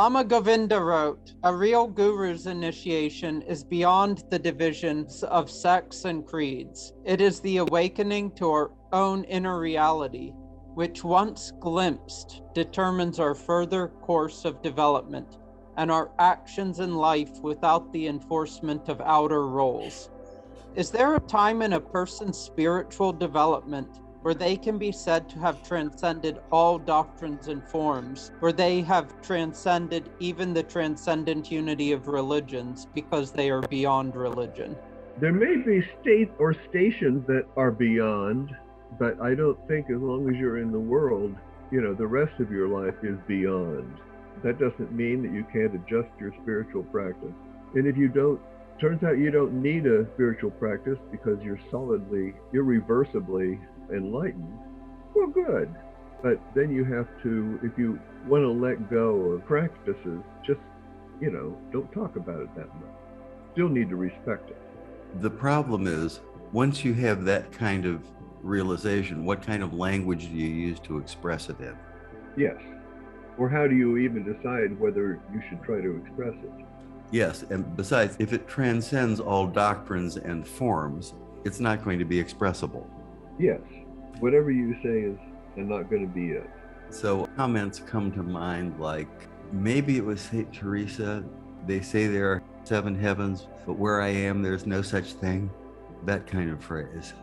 Lama Govinda wrote, "A real guru's initiation is beyond the divisions of sects and creeds. It is the awakening to our own inner reality, which once glimpsed determines our further course of development and our actions in life without the enforcement of outer roles." Is there a time in a person's spiritual development where they can be said to have transcended all doctrines and forms, where they have transcended even the transcendent unity of religions because they are beyond religion? There may be states or stations that are beyond, but I don't think as long as you're in the world, the rest of your life is beyond. That doesn't mean that you can't adjust your spiritual practice. And if you don't, turns out you don't need a spiritual practice because you're solidly, irreversibly enlightened, well, good. But then you have to, if you want to let go of practices, just, don't talk about it that much. Still need to respect it. The problem is, once you have that kind of realization, what kind of language do you use to express it in? Yes. Or how do you even decide whether you should try to express it? Yes, and besides, if it transcends all doctrines and forms, it's not going to be expressible. Yes. Whatever you say is not going to be it. So comments come to mind like, maybe it was St. Teresa, they say there are 7 heavens, but where I am, there's no such thing. That kind of phrase.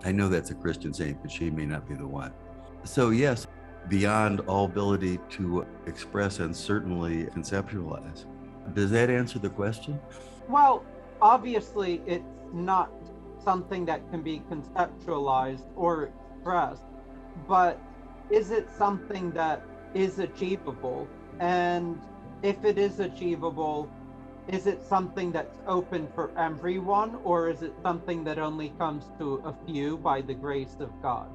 I know that's a Christian saint, but she may not be the one. So yes, beyond all ability to express and certainly conceptualize. Does that answer the question? Well, obviously it's not something that can be conceptualized or expressed, but is it something that is achievable? And if it is achievable, is it something that's open for everyone, or is it something that only comes to a few by the grace of God?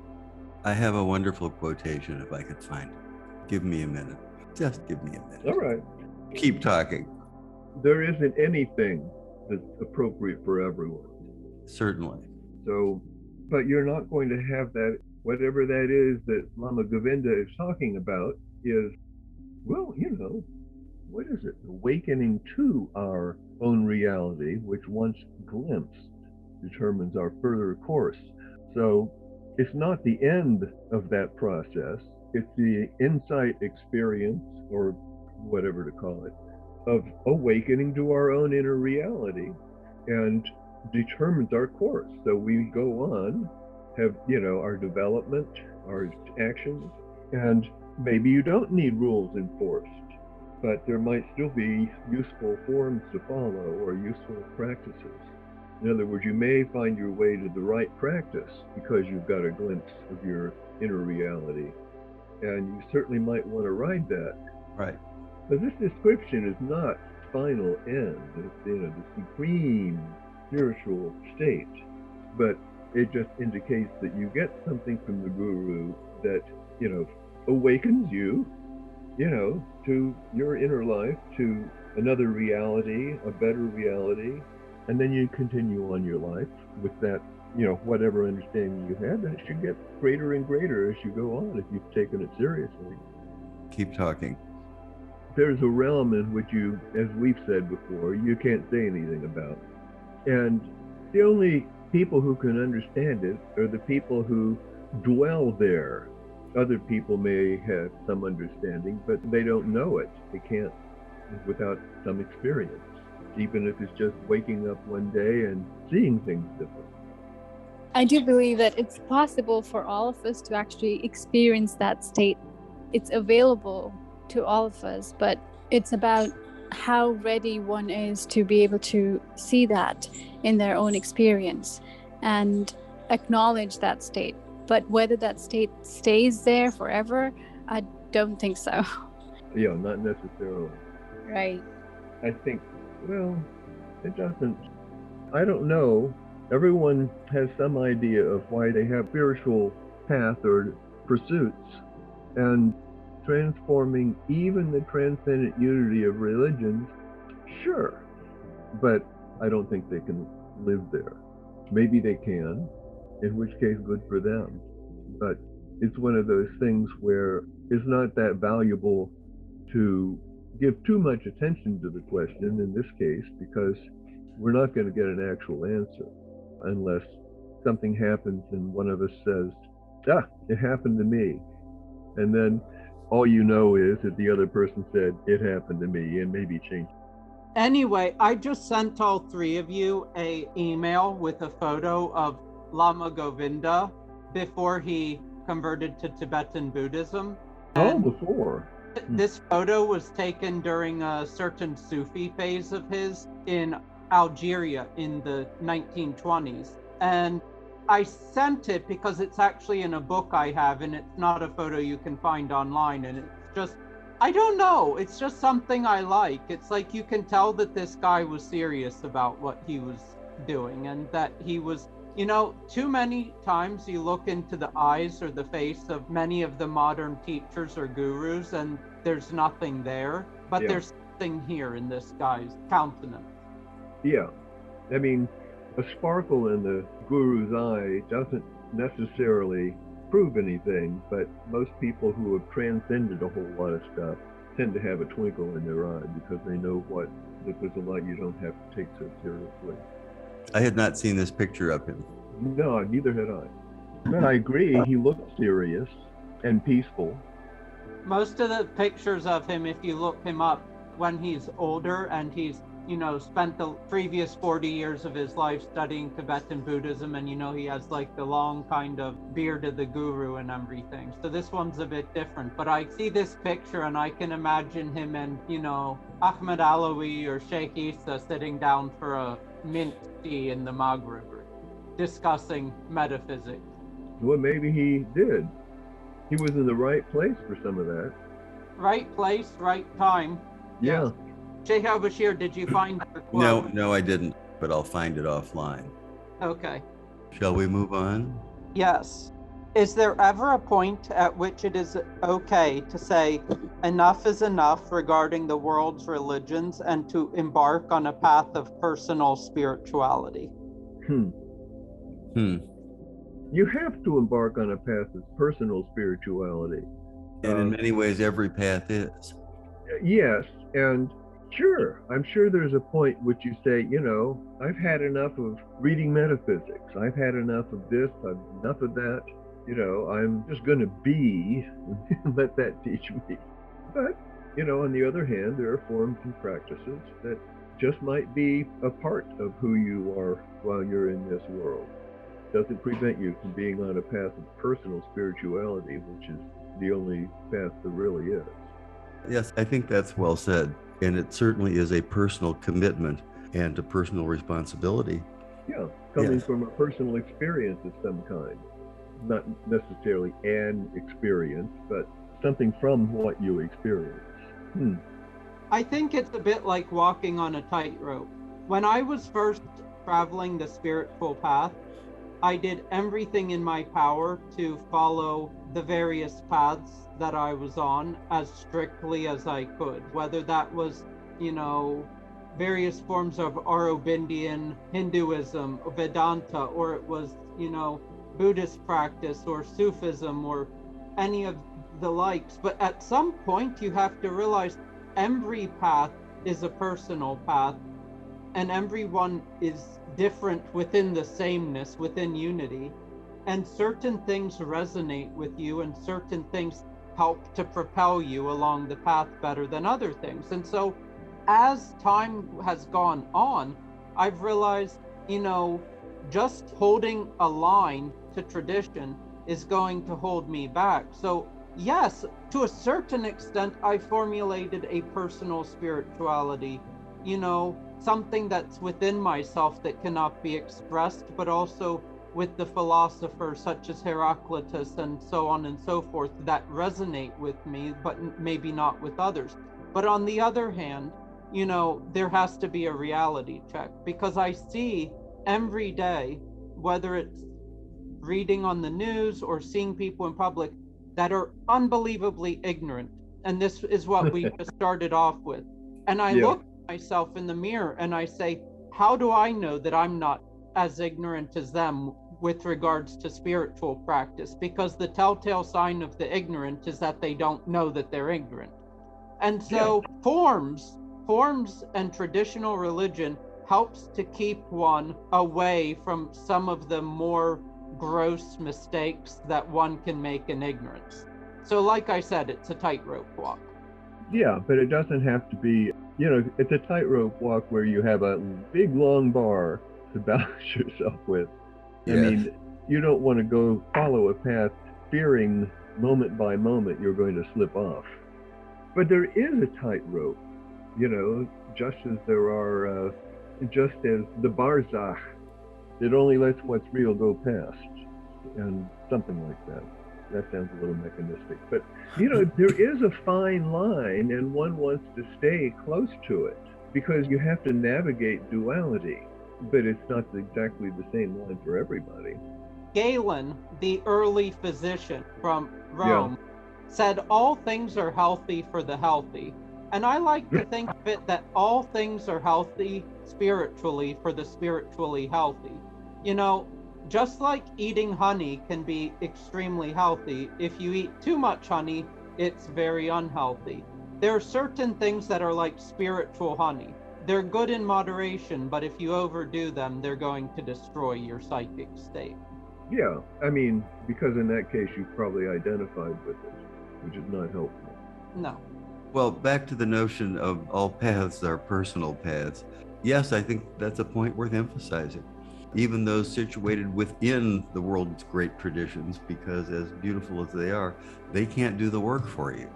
I have a wonderful quotation if I could find it. Give me a minute. Just give me a minute. All right. Keep talking. There isn't anything that's appropriate for everyone. Certainly. So, but you're not going to have that, whatever that is that Lama Govinda is talking about is, well, what is it? Awakening to our own reality, which once glimpsed determines our further course. So it's not the end of that process. It's the insight experience, or whatever to call it, of awakening to our own inner reality and determines our course. So we go on, have, our development, our actions, and maybe you don't need rules enforced, but there might still be useful forms to follow or useful practices. In other words, you may find your way to the right practice because you've got a glimpse of your inner reality, and you certainly might want to ride that. Right. But this description is not final end. It's, the supreme spiritual state, but it just indicates that you get something from the guru that, awakens you, to your inner life, to another reality, a better reality, and then you continue on your life with that, whatever understanding you had, and it should get greater and greater as you go on if you've taken it seriously. Keep talking. There's a realm in which you, as we've said before, you can't say anything about. And the only people who can understand it are the people who dwell there. Other people may have some understanding, but they don't know it. They can't without some experience, even if it's just waking up one day and seeing things different. I do believe that it's possible for all of us to actually experience that state. It's available to all of us, but it's about how ready one is to be able to see that in their own experience and acknowledge that state. But whether that state stays there forever, I don't think so. Yeah, not necessarily. Right. I think, it doesn't. I don't know. Everyone has some idea of why they have spiritual path or pursuits, and transforming even the transcendent unity of religions, sure, but I don't think they can live there. Maybe they can, in which case good for them, but it's one of those things where it's not that valuable to give too much attention to the question in this case, because we're not going to get an actual answer unless something happens and one of us says, it happened to me. And then all you know is that the other person said, it happened to me, and maybe changed. Anyway, I just sent all three of you an email with a photo of Lama Govinda before he converted to Tibetan Buddhism. And Before. This photo was taken during a certain Sufi phase of his in Algeria in the 1920s. And I sent it because it's actually in a book I have, and it's not a photo you can find online. And it's just, I don't know, it's just something I like. It's like you can tell that this guy was serious about what he was doing, and that he was, too many times you look into the eyes or the face of many of the modern teachers or gurus, and there's nothing there, but there's something here in this guy's countenance. Yeah. I mean, a sparkle in the guru's eye doesn't necessarily prove anything, but most people who have transcended a whole lot of stuff tend to have a twinkle in their eye because they know that there's a lot you don't have to take so seriously. I had not seen this picture of him. No, neither had I. But I agree, he looked serious and peaceful. Most of the pictures of him, if you look him up when he's older and he's spent the previous 40 years of his life studying Tibetan Buddhism, and he has like the long kind of beard of the guru and everything. So this one's a bit different, but I see this picture and I can imagine him and Ahmed Alawi or Sheikh Isa sitting down for a mint tea in the Maghrib discussing metaphysics. Well, maybe he did. He was in the right place for some of that. Right place, right time. Yeah. Yes. Sheikh al-Bashir, did you find her quote? No, I didn't, but I'll find it offline. Okay. Shall we move on? Yes. Is there ever a point at which it is okay to say enough is enough regarding the world's religions and to embark on a path of personal spirituality? You have to embark on a path of personal spirituality. And in many ways, every path is. Yes, and sure, I'm sure there's a point which you say, I've had enough of reading metaphysics. I've had enough of this, enough of that. I'm just going to be, and let that teach me. But, on the other hand, there are forms and practices that just might be a part of who you are while you're in this world. Doesn't prevent you from being on a path of personal spirituality, which is the only path there really is. Yes, I think that's well said. And it certainly is a personal commitment and a personal responsibility. Yeah, coming from a personal experience of some kind. Not necessarily an experience, but something from what you experience. I think it's a bit like walking on a tightrope. When I was first traveling the spiritual path, I did everything in my power to follow the various paths that I was on as strictly as I could, whether that was, various forms of Aurobidian Hinduism, Vedanta, or it was, Buddhist practice or Sufism or any of the likes. But at some point you have to realize every path is a personal path, and everyone is different within the sameness, within unity. And certain things resonate with you, and certain things help to propel you along the path better than other things. And so as time has gone on, I've realized, just holding a line to tradition is going to hold me back. So yes, to a certain extent, I formulated a personal spirituality, something that's within myself that cannot be expressed, but also with the philosophers such as Heraclitus and so on and so forth that resonate with me, but maybe not with others. But on the other hand, there has to be a reality check, because I see every day, whether it's reading on the news or seeing people in public that are unbelievably ignorant. And this is what we just started off with. And I look at myself in the mirror and I say, how do I know that I'm not as ignorant as them with regards to spiritual practice? Because the telltale sign of the ignorant is that they don't know that they're ignorant. And so forms and traditional religion helps to keep one away from some of the more gross mistakes that one can make in ignorance. So like I said, it's a tightrope walk. Yeah, but it doesn't have to be, it's a tightrope walk where you have a big long bar to balance yourself with. Yes. I mean, you don't want to go follow a path fearing moment by moment you're going to slip off. But there is a tightrope, just as there are, just as the barzakh, it only lets what's real go past, and something like that. That sounds a little mechanistic, but there is a fine line, and one wants to stay close to it because you have to navigate duality, but it's not exactly the same line for everybody. Galen, the early physician from Rome, said all things are healthy for the healthy. And I like to think of it that all things are healthy spiritually for the spiritually healthy. Just like eating honey can be extremely healthy, if you eat too much honey, it's very unhealthy. There are certain things that are like spiritual honey. They're good in moderation, but if you overdo them, they're going to destroy your psychic state. Yeah, I mean, because in that case, you've probably identified with it, which is not helpful. No. Well, back to the notion of all paths are personal paths. Yes, I think that's a point worth emphasizing. Even those situated within the world's great traditions, because as beautiful as they are, they can't do the work for you.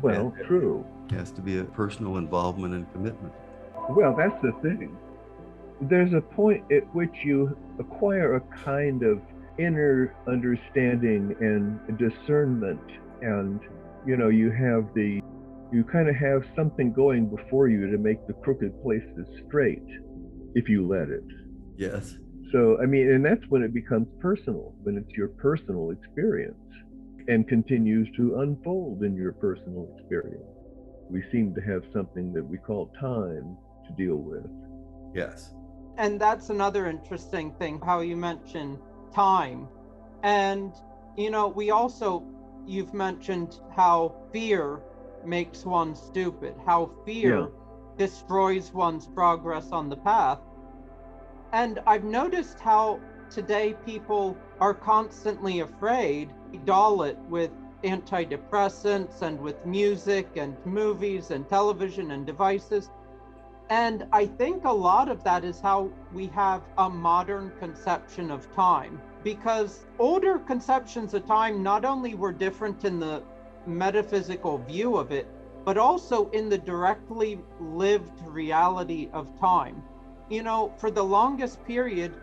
Well, true. It has to be a personal involvement and commitment. Well, that's the thing. There's a point at which you acquire a kind of inner understanding and discernment, and you kind of have something going before you to make the crooked places straight if you let it. Yes. So, I mean, and that's when it becomes personal, when it's your personal experience and continues to unfold in your personal experience. We seem to have something that we call time to deal with. Yes. And that's another interesting thing, how you mentioned time. And, you've mentioned how fear makes one stupid, how fear destroys one's progress on the path. And I've noticed how today people are constantly afraid, dull it with antidepressants and with music and movies and television and devices. And I think a lot of that is how we have a modern conception of time, because older conceptions of time not only were different in the metaphysical view of it, but also in the directly lived reality of time. For the longest period,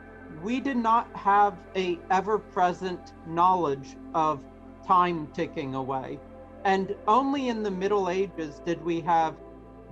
we did not have a ever-present knowledge of time ticking away. And only in the Middle Ages did we have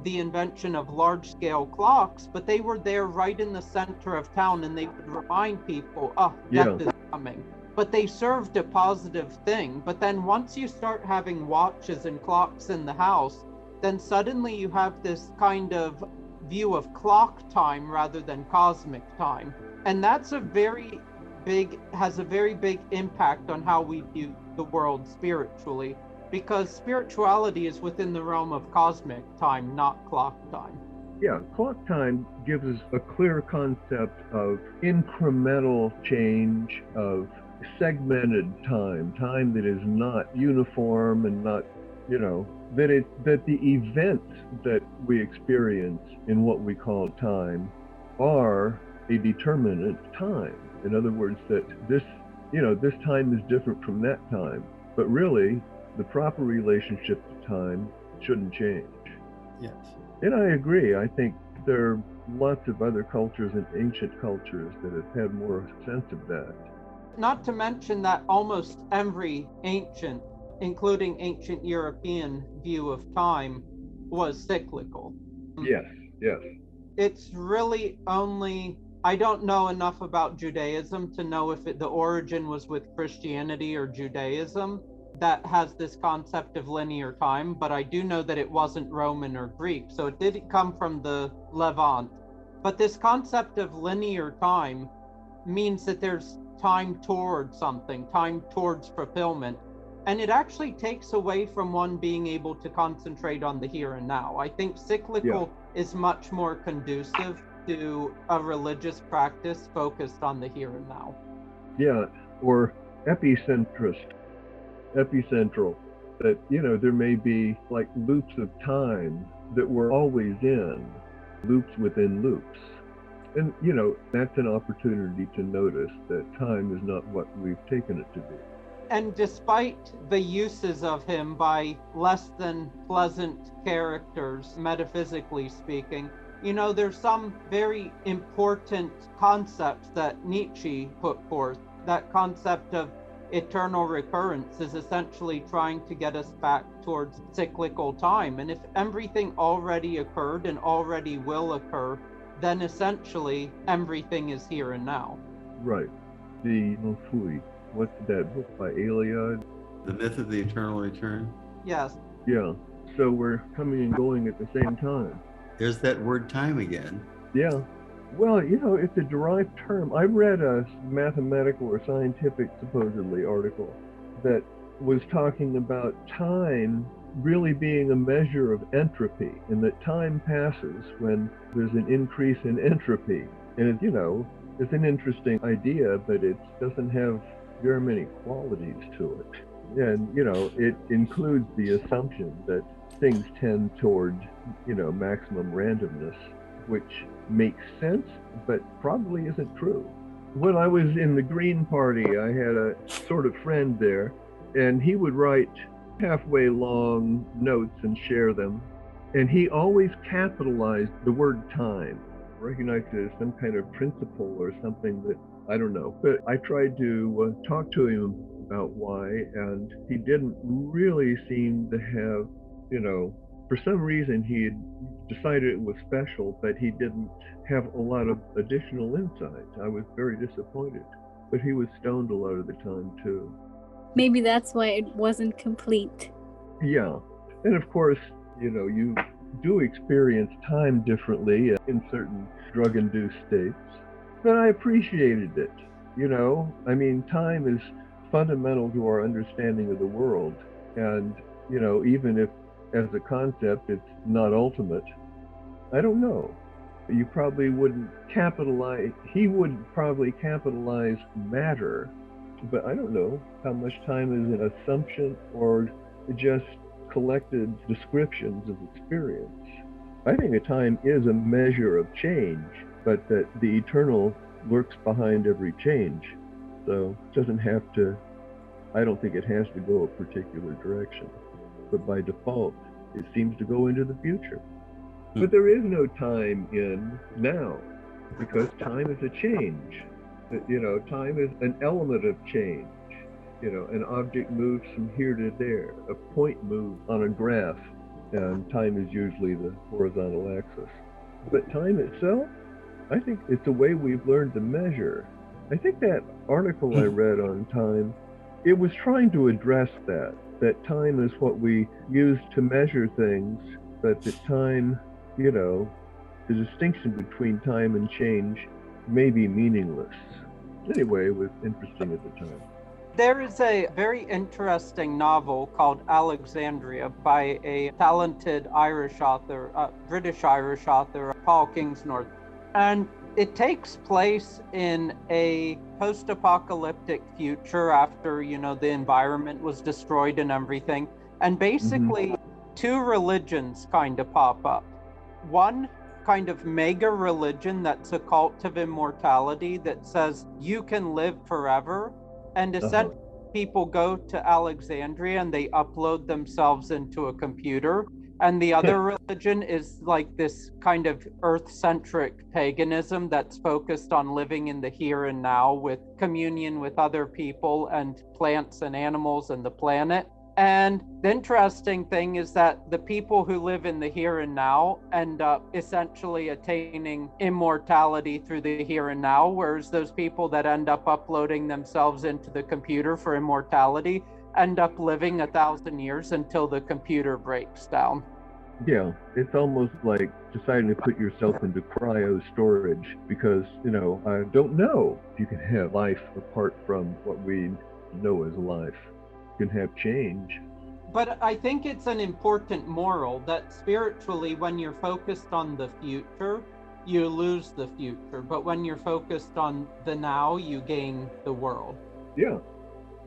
the invention of large-scale clocks, but they were there right in the center of town, and they would remind people, death is coming. But they served a positive thing. But then once you start having watches and clocks in the house, then suddenly you have this kind of view of clock time rather than cosmic time. And that's has a very big impact on how we view the world spiritually, because spirituality is within the realm of cosmic time, not clock time. Yeah, clock time gives us a clear concept of incremental change, of segmented time that is not uniform and not, that the events that we experience in what we call time are a determinate time. In other words, that this time is different from that time, but really the proper relationship to time shouldn't change. Yes. And I agree. I think there are lots of other cultures and ancient cultures that have had more sense of that. Not to mention that almost every ancient, including ancient European view of time, was cyclical. Yes. It's really only, I don't know enough about Judaism to know if the origin was with Christianity or Judaism that has this concept of linear time, but I do know that it wasn't Roman or Greek, so it didn't come from the Levant. But this concept of linear time means that there's time towards something, time towards fulfillment. And it actually takes away from one being able to concentrate on the here and now. I think cyclical is much more conducive to a religious practice focused on the here and now. Yeah, or epicentral, that, there may be like loops of time that we're always in, loops within loops. And, that's an opportunity to notice that time is not what we've taken it to be. And despite the uses of him by less than pleasant characters, metaphysically speaking, there's some very important concepts that Nietzsche put forth. That concept of eternal recurrence is essentially trying to get us back towards cyclical time. And if everything already occurred and already will occur, then essentially everything is here and now. Right. The Fui. What's that book by Eliade? The Myth of the Eternal Return? Yes. Yeah. So we're coming and going at the same time. There's that word time again. Yeah. Well, it's a derived term. I read a mathematical or scientific, supposedly, article that was talking about time really being a measure of entropy, and that time passes when there's an increase in entropy. And, it's an interesting idea, but it doesn't have very many qualities to it. And, it includes the assumption that things tend toward, maximum randomness, which makes sense, but probably isn't true. When I was in the Green Party, I had a sort of friend there, and he would write halfway long notes and share them. And he always capitalized the word time, recognized it as some kind of principle or something that, I don't know. But I tried to talk to him about why, and he didn't really seem to have, for some reason he had decided it was special, but he didn't have a lot of additional insights. I was very disappointed. But he was stoned a lot of the time too. Maybe that's why it wasn't complete. Yeah. And of course, you do experience time differently in certain drug-induced states. But I appreciated it. Time is fundamental to our understanding of the world. And, even if as a concept it's not ultimate, I don't know. You probably wouldn't capitalize, he would probably capitalize matter, but I don't know how much time is an assumption or just collected descriptions of experience. I think a time is a measure of change, but that the eternal lurks behind every change. So it doesn't have to, I don't think it has to go a particular direction. But by default, it seems to go into the future. But there is no time in now, because time is a change. Time is an element of change. An object moves from here to there. A point moves on a graph, and time is usually the horizontal axis. But time itself, I think it's a way we've learned to measure. I think that article I read on time, it was trying to address that time is what we use to measure things, but that time, the distinction between time and change may be meaningless. Anyway, it was interesting at the time. There is a very interesting novel called Alexandria by a talented Irish author, British Irish author, Paul Kingsnorth. And it takes place in a post-apocalyptic future after, the environment was destroyed and everything. And basically, two religions kind of pop up. One kind of mega religion that's a cult of immortality that says you can live forever. And essentially, people go to Alexandria and they upload themselves into a computer. And the other religion is like this kind of earth-centric paganism that's focused on living in the here and now with communion with other people and plants and animals and the planet. And the interesting thing is that the people who live in the here and now end up essentially attaining immortality through the here and now, whereas those people that end up uploading themselves into the computer for immortality end up living 1,000 years until the computer breaks down. Yeah, it's almost like deciding to put yourself into cryo storage because, I don't know if you can have life apart from what we know as life. can have change. But I think it's an important moral that spiritually, when you're focused on the future, you lose the future. But when you're focused on the now, you gain the world. Yeah.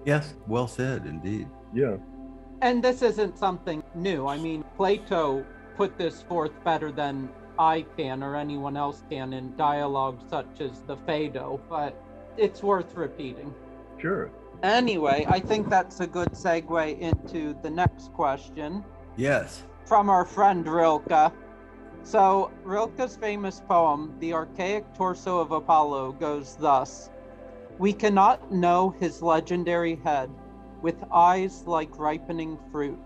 Yes, well said, indeed. Yeah. And this isn't something new. I mean, Plato put this forth better than I can or anyone else can in dialogues such as the Phaedo, but it's worth repeating. Sure. Anyway, I think that's a good segue into the next question. Yes. From our friend Rilke. So, Rilke's famous poem, The Archaic Torso of Apollo, goes thus: "We cannot know his legendary head with eyes like ripening fruit,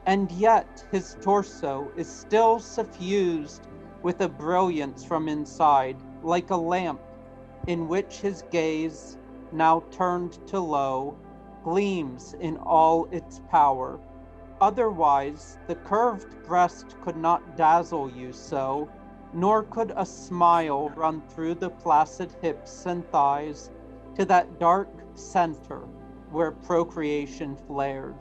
and yet his torso is still suffused with a brilliance from inside, like a lamp in which his gaze, now turned to low, gleams in all its power. Otherwise, the curved breast could not dazzle you so, nor could a smile run through the placid hips and thighs to that dark center where procreation flared.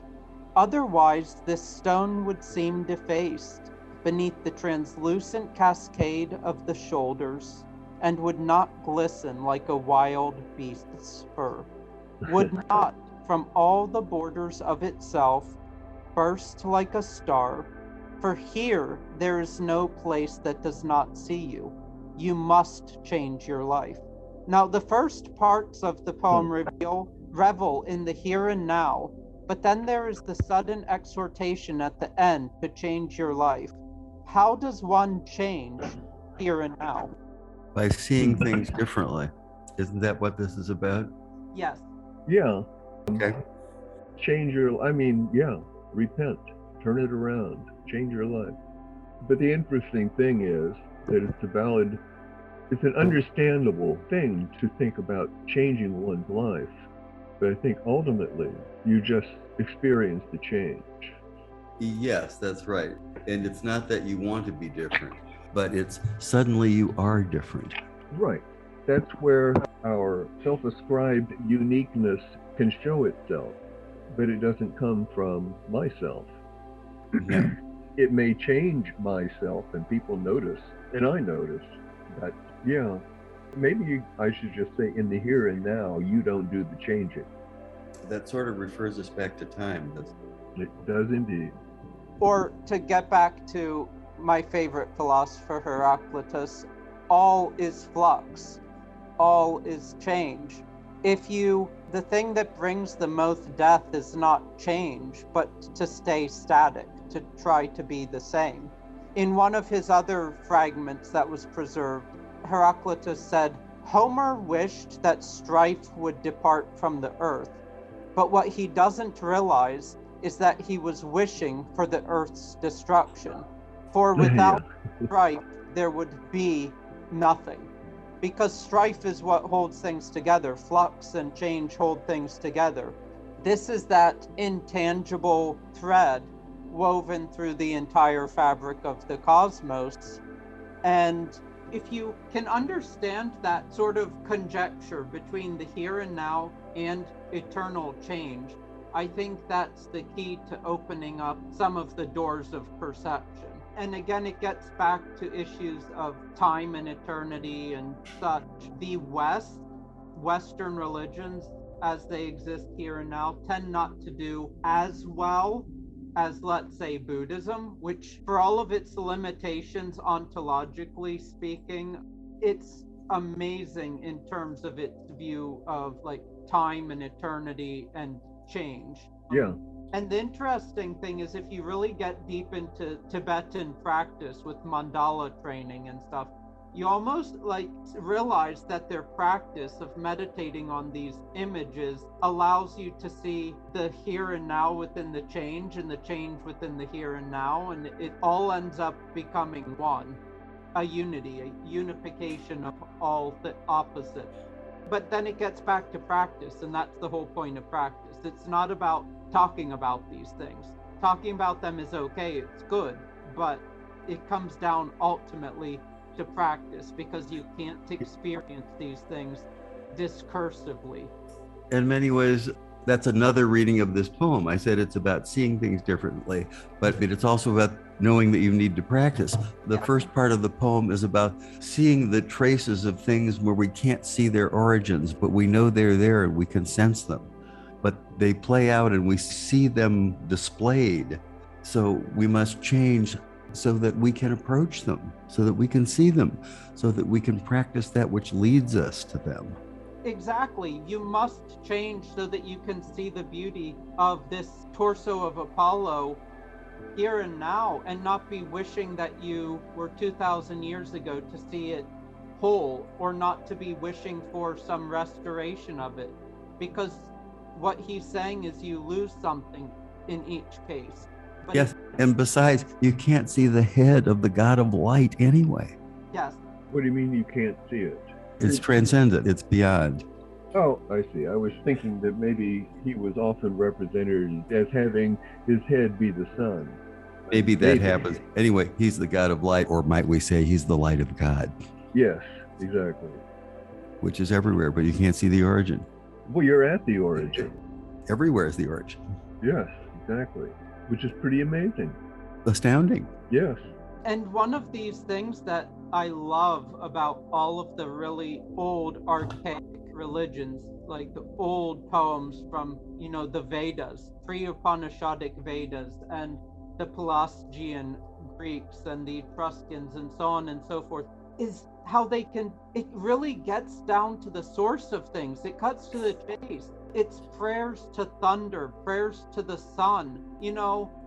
Otherwise, this stone would seem defaced beneath the translucent cascade of the shoulders, and would not glisten like a wild beast's fur, would not, from all the borders of itself, burst like a star, for here there is no place that does not see you. You must change your life." Now, the first parts of the poem revel in the here and now, but then there is the sudden exhortation at the end to change your life. How does one change here and now? By seeing things differently. Isn't that what this is about? Yes. Yeah. Okay. Change your, repent, turn it around, change your life. But the interesting thing is that it's an understandable thing to think about changing one's life. But I think ultimately you just experience the change. Yes, that's right. And it's not that you want to be different, but it's suddenly you are different. Right. That's where our self-ascribed uniqueness can show itself, but it doesn't come from myself. Yeah. It may change myself and people notice, and I notice, but yeah, maybe I should just say in the here and now, you don't do the changing. That sort of refers us back to time, doesn't it? It does indeed. Or to get back to my favorite philosopher, Heraclitus, all is flux, all is change. The thing that brings the most death is not change, but to stay static, to try to be the same. In one of his other fragments that was preserved, Heraclitus said, "Homer wished that strife would depart from the earth, but what he doesn't realize is that he was wishing for the earth's destruction. For without strife, there would be nothing. Because strife is what holds things together. Flux and change hold things together. This is that intangible thread woven through the entire fabric of the cosmos. And if you can understand that sort of conjecture between the here and now and eternal change, I think that's the key to opening up some of the doors of perception. And again, it gets back to issues of time and eternity and such. The Western religions, as they exist here and now, tend not to do as well as, let's say, Buddhism, which, for all of its limitations ontologically speaking, it's amazing in terms of its view of like time and eternity and change. Yeah. And the interesting thing is, if you really get deep into Tibetan practice with mandala training and stuff, you almost like realize that their practice of meditating on these images allows you to see the here and now within the change and the change within the here and now, and it all ends up becoming one, a unity, a unification of all the opposites. But then it gets back to practice, and that's the whole point of practice. It's not about talking about these things. Talking about them is okay, it's good, but it comes down ultimately to practice, because you can't experience these things discursively. In many ways, That's another reading of this poem. I said it's about seeing things differently, but it's also about knowing that you need to practice. The first part of the poem is about seeing the traces of things where we can't see their origins, but we know they're there and we can sense them. But they play out and we see them displayed. So we must change so that we can approach them, so that we can see them, so that we can practice that which leads us to them. Exactly. You must change so that you can see the beauty of this torso of Apollo here and now, and not be wishing that you were 2,000 years ago to see it whole, or not to be wishing for some restoration of it. Because what he's saying is you lose something in each case. But yes, and besides, you can't see the head of the God of light anyway. Yes. What do you mean you can't see it? It's transcendent, it's beyond. Oh, I see. I was thinking that maybe he was often represented as having his head be the sun. Maybe that happens. Anyway, he's the God of light, or might we say he's the light of God. Yes, exactly. Which is everywhere, but you can't see the origin. Well, you're at the origin. Everywhere is the origin. Yes, exactly. Which is pretty amazing. Astounding. Yes. And one of these things that I love about all of the really old archaic religions, like the old poems from, the Vedas, pre-Upanishadic Vedas, and the Pelasgian Greeks and the Etruscans and so on and so forth, is how it really gets down to the source of things. It cuts to the chase. It's prayers to thunder, prayers to the sun,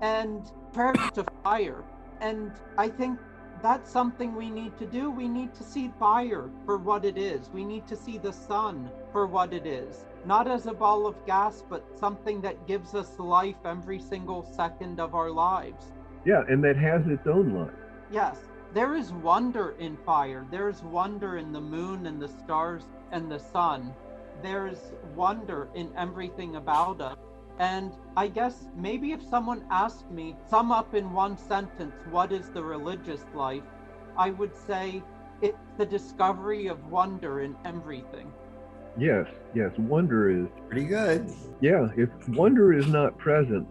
and prayers to fire. And I think that's something we need to do. We need to see fire for what it is. We need to see the sun for what it is. Not as a ball of gas, but something that gives us life every single second of our lives. Yeah, and that has its own life. Yes, there is wonder in fire. There is wonder in the moon and the stars and the sun. There is wonder in everything about us. And I guess maybe if someone asked me, sum up in one sentence, what is the religious life? I would say it's the discovery of wonder in everything. Yes, wonder is pretty good. Yeah, if wonder is not present,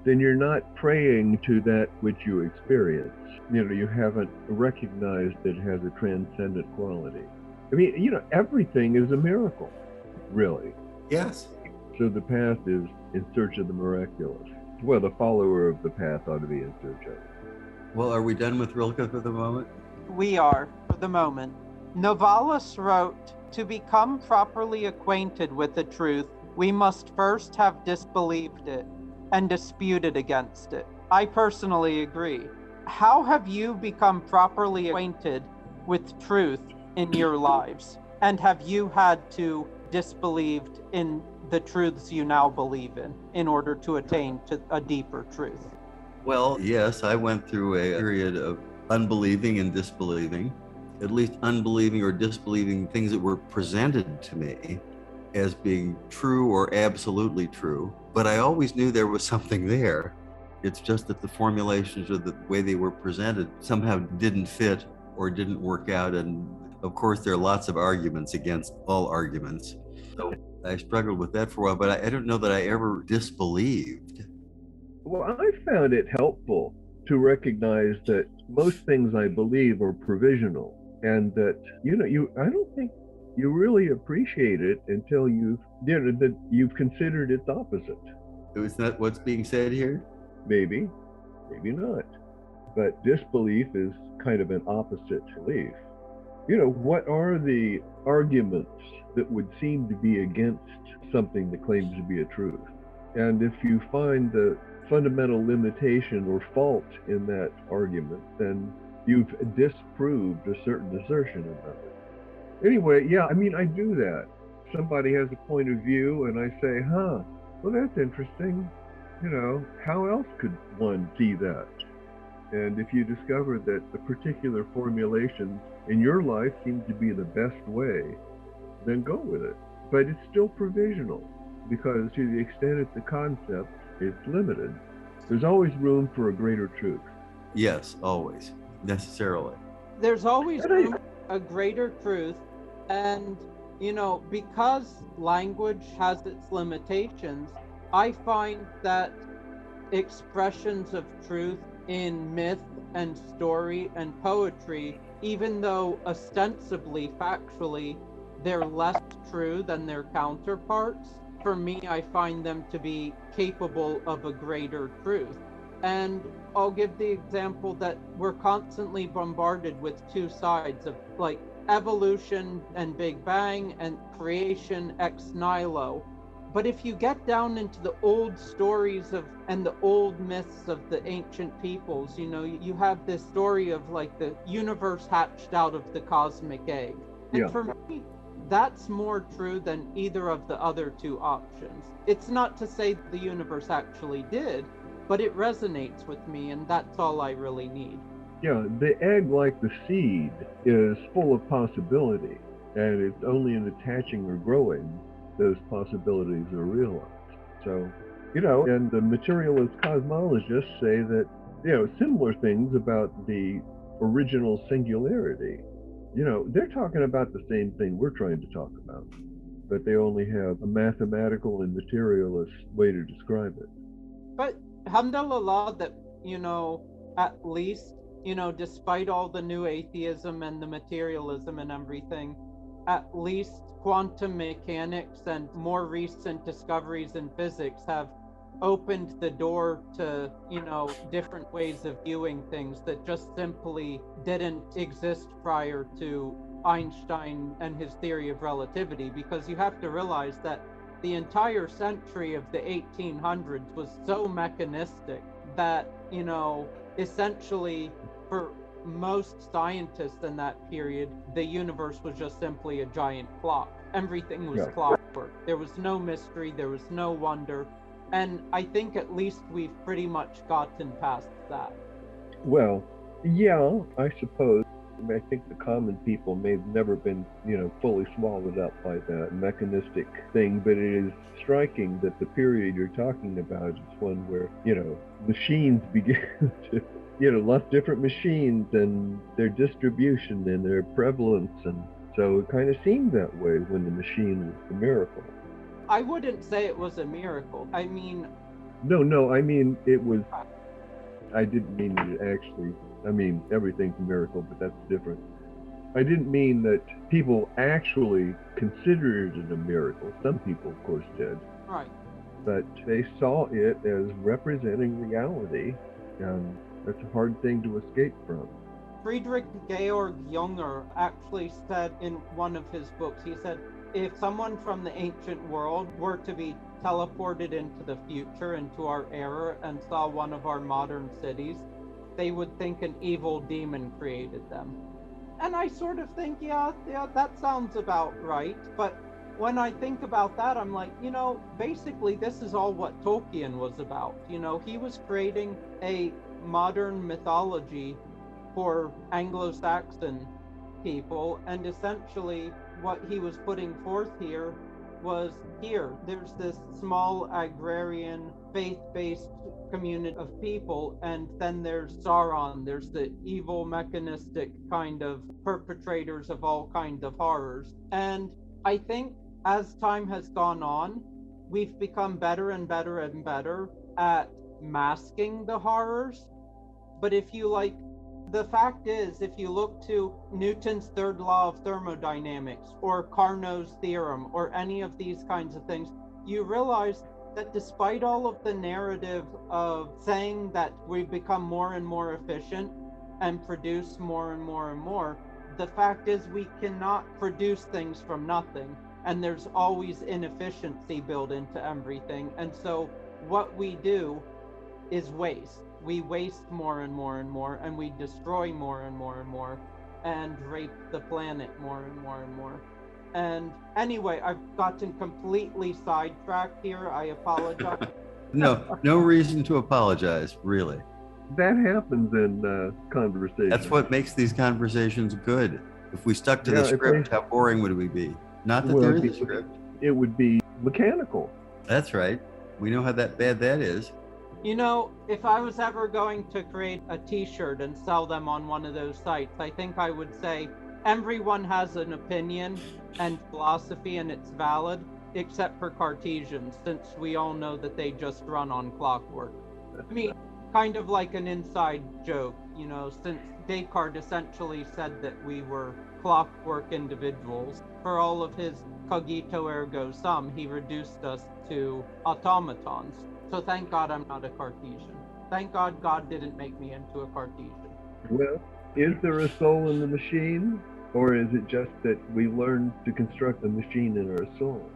then you're not praying to that which you experience. You haven't recognized that it has a transcendent quality. I mean, everything is a miracle, really. Yes. So the path is in search of the miraculous. Well, the follower of the path ought to be in search of it. Well, are we done with Rilke for the moment? We are, for the moment. Novalis wrote, "To become properly acquainted with the truth, we must first have disbelieved it and disputed against it." I personally agree. How have you become properly acquainted with truth in your lives? And have you had to disbelieved in the truths you now believe in order to attain to a deeper truth? Well, yes, I went through a period of unbelieving and disbelieving, at least unbelieving or disbelieving things that were presented to me as being true or absolutely true. But I always knew there was something there. It's just that the formulations or the way they were presented somehow didn't fit or didn't work out. And of course, there are lots of arguments against all arguments. So I struggled with that for a while, but I don't know that I ever disbelieved. Well, I found it helpful to recognize that most things I believe are provisional, and that I don't think you really appreciate it until you've considered its opposite. Is that what's being said here? Maybe not. But disbelief is kind of an opposite belief. What are the arguments that would seem to be against something that claims to be a truth? And if you find the fundamental limitation or fault in that argument, then you've disproved a certain assertion about it. Anyway, yeah, I do that. Somebody has a point of view and I say, well, that's interesting. How else could one see that? And if you discover that a particular formulation in your life seems to be the best way, then go with it. But it's still provisional, because to the extent it's a concept, it's limited. There's always room for a greater truth. Yes, always, necessarily. There's always room for a greater truth, and because language has its limitations, I find that expressions of truth in myth and story and poetry, even though ostensibly, factually, they're less true than their counterparts, for me, I find them to be capable of a greater truth. And I'll give the example that we're constantly bombarded with two sides of like evolution and Big Bang and creation ex nihilo. But if you get down into the old stories of and the old myths of the ancient peoples, you have this story of like the universe hatched out of the cosmic egg. And for me, that's more true than either of the other two options. It's not to say the universe actually did, but it resonates with me, and that's all I really need. Yeah, the egg, like the seed, is full of possibility, and it's only in attaching or growing those possibilities are realized. So, and the materialist cosmologists say that, similar things about the original singularity. They're talking about the same thing we're trying to talk about, but they only have a mathematical and materialist way to describe it. But alhamdulillah that, at least, despite all the new atheism and the materialism and everything, at least quantum mechanics and more recent discoveries in physics have opened the door to, different ways of viewing things that just simply didn't exist prior to Einstein and his theory of relativity. Because you have to realize that the entire century of the 1800s was so mechanistic that, essentially for most scientists in that period, the universe was just simply a giant clock. Everything was clockwork. There was no mystery, there was no wonder. And I think at least we've pretty much gotten past that. Well, yeah, I suppose. I think the common people may have never been, fully swallowed up by the mechanistic thing, but it is striking that the period you're talking about is one where, machines began to, lots of different machines and their distribution and their prevalence. And so it kind of seemed that way when the machine was the miracle. I wouldn't say it was a miracle. I mean... No, I mean, it was... I didn't mean it actually... everything's a miracle, but that's different. I didn't mean that people actually considered it a miracle. Some people, of course, did. Right. But they saw it as representing reality, and that's a hard thing to escape from. Friedrich Georg Junger actually said in one of his books, he said, if someone from the ancient world were to be teleported into the future, into our era, and saw one of our modern cities, they would think an evil demon created them. And I sort of think, yeah, that sounds about right. But when I think about that, I'm like, basically this is all what Tolkien was about. He was creating a modern mythology for Anglo-Saxon people, and essentially what he was putting forth here was there's this small agrarian faith-based community of people, and then there's Sauron, there's the evil mechanistic kind of perpetrators of all kinds of horrors. And I think as time has gone on, we've become better and better and better at masking the horrors. But the fact is, if you look to Newton's third law of thermodynamics or Carnot's theorem or any of these kinds of things, you realize that despite all of the narrative of saying that we become more and more efficient and produce more and more and more, the fact is we cannot produce things from nothing, and there's always inefficiency built into everything. And so what we do is waste. We waste more and more and more, and we destroy more and more and more, and rape the planet more and more and more. And anyway, I've gotten completely sidetracked here. I apologize. No reason to apologize, really. That happens in conversation. That's what makes these conversations good. If we stuck to the script, how boring would we be? Not that there is a script. It would be mechanical. That's right. We know how bad that is. If I was ever going to create a t-shirt and sell them on one of those sites, I think I would say, everyone has an opinion and philosophy, and it's valid, except for Cartesians, since we all know that they just run on clockwork. I mean, kind of like an inside joke, since Descartes essentially said that we were clockwork individuals. For all of his cogito ergo sum, he reduced us to automatons. So thank God I'm not a Cartesian. Thank God God didn't make me into a Cartesian. Well, is there a soul in the machine? Or is it just that we learn to construct the machine in our souls?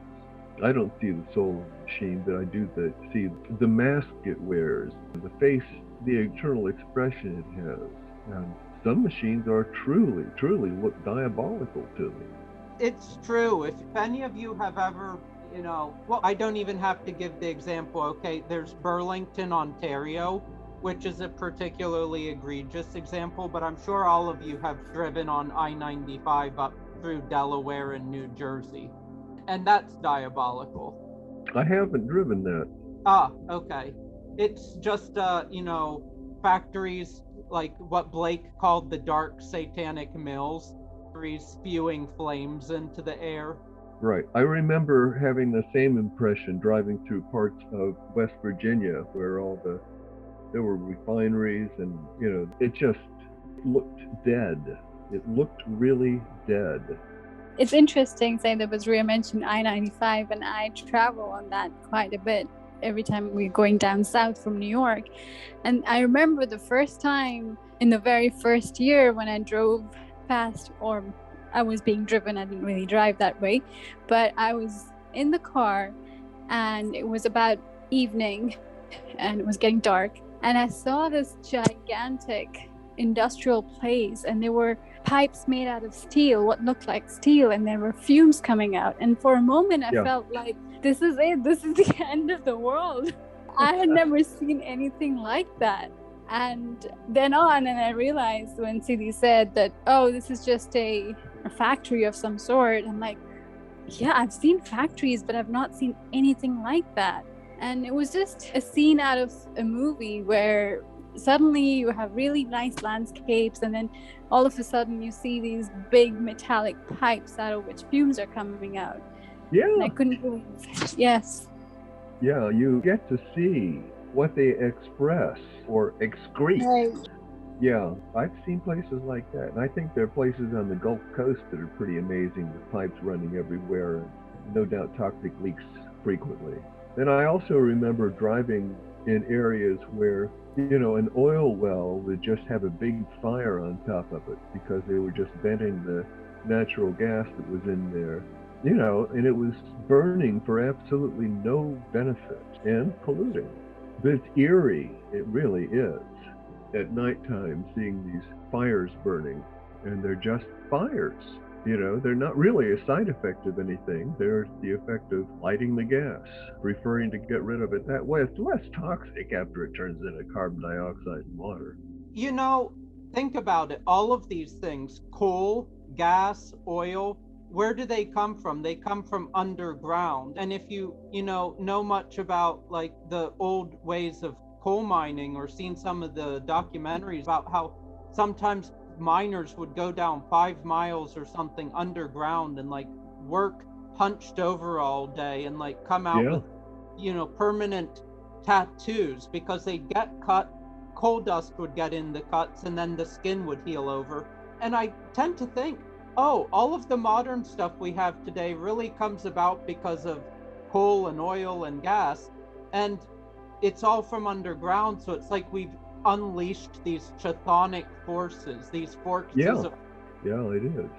I don't see the soul in the machine, but I do see the mask it wears, the face, the internal expression it has. And some machines are truly look diabolical to me. It's true. If any of you have ever, well, I don't even have to give the example, okay? There's Burlington, Ontario, which is a particularly egregious example, but I'm sure all of you have driven on I-95 up through Delaware and New Jersey. And that's diabolical. I haven't driven that. Ah, okay. It's just, factories like what Blake called the dark satanic mills, spewing flames into the air. Right. I remember having the same impression driving through parts of West Virginia where there were refineries and, it just looked dead. It looked really dead. It's interesting saying that was Ria mentioned I-95, and I travel on that quite a bit every time we're going down south from New York. And I remember the first time in the very first year when I drove past, or I was being driven, I didn't really drive that way, but I was in the car and it was about evening and it was getting dark, and I saw this gigantic industrial place, and there were pipes made out of steel, what looked like steel, and there were fumes coming out. And for a moment I felt like this is it, this is the end of the world. I had never seen anything like that. And then and I realized when Siddhi said that, oh, this is just a factory of some sort, I'm like, yeah, I've seen factories, but I've not seen anything like that. And it was just a scene out of a movie where suddenly you have really nice landscapes, and then all of a sudden you see these big metallic pipes out of which fumes are coming out. Yeah. And I couldn't believe it. Yes. Yeah, you get to see what they express or excrete. Right. Yeah, I've seen places like that. And I think there are places on the Gulf Coast that are pretty amazing with pipes running everywhere, and no doubt toxic leaks frequently. Then I also remember driving in areas where, an oil well would just have a big fire on top of it because they were just venting the natural gas that was in there, and it was burning for absolutely no benefit and polluting. But it's eerie, it really is, at nighttime seeing these fires burning, and they're just fires. They're not really a side effect of anything. They're the effect of lighting the gas, preferring to get rid of it that way. It's less toxic after it turns into carbon dioxide and water. Think about it. All of these things, coal, gas, oil, where do they come from? They come from underground. And if you know much about like the old ways of coal mining, or seen some of the documentaries about how sometimes miners would go down 5 miles or something underground and like work hunched over all day and like come out with permanent tattoos because they'd get cut, coal dust would get in the cuts, and then the skin would heal over. And I tend to think, all of the modern stuff we have today really comes about because of coal and oil and gas, and it's all from underground. So it's like we've unleashed these chthonic forces, these forces. Yeah, it is.